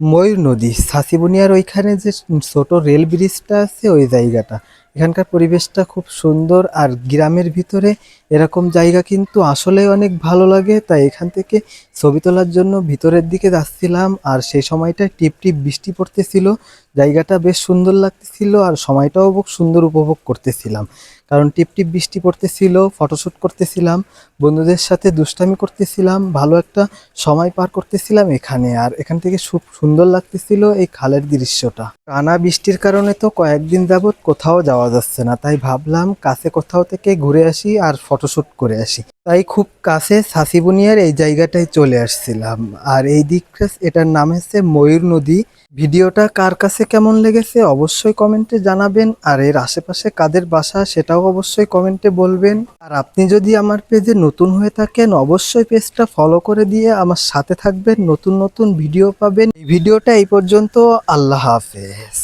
ময়ূর নদী ছাসিবুনিয়ার ওইখানে যে ছোট রেল ব্রিজটা আছে ওই জায়গাটা। এখানকার পরিবেশটা খুব সুন্দর আর গ্রামের ভিতরে এরকম জায়গা কিন্তু আসলে অনেক ভালো লাগে। তাই এখান থেকে ছবি তোলার জন্য ভিতরের দিকে যাচ্ছিলাম আর সেই সময়টা টিপ টিপ বৃষ্টি পড়তেছিল। জায়গাটা বেশ সুন্দর লাগতেছিল আর সময়টাও খুব সুন্দর উপভোগ করতেছিলাম, কারণ টিপ টিপ বৃষ্টি পড়তেছিল, ফটোশ্যুট করতেছিলাম, বন্ধুদের সাথে দুষ্টামি করতেছিলাম, ভালো একটা সময় পার করতেছিলাম এখানে। আর এখান থেকে খুব সুন্দর লাগতেছিল এই খালের দৃশ্যটা। টানা বৃষ্টির কারণে তো কয়েকদিন যাবত কোথাও যাওয়া যাচ্ছে না, তাই ভাবলাম কাছে কোথাও থেকে ঘুরে আসি আর ফটোশ্যুট করে আসি। তাই খুব কাছে ছাসিবুনিয়ার এই জায়গাটায় চলে আসছিলাম। আর এই দিকটা, এটার নাম হচ্ছে ময়ূর নদী। ভিডিওটা কার কাছে কেমন লেগেছে অবশ্যই কমেন্টে জানাবেন, আর এর আশেপাশে কাদের বাসা সেটাও অবশ্যই কমেন্টে বলবেন। আর আপনি যদি আমার পেজে নতুন হয়ে থাকেন অবশ্যই পেজটা ফলো করে দিয়ে আমার সাথে থাকবেন, নতুন নতুন ভিডিও পাবেন। এই ভিডিওটা এই পর্যন্ত। আল্লাহ হাফেজ।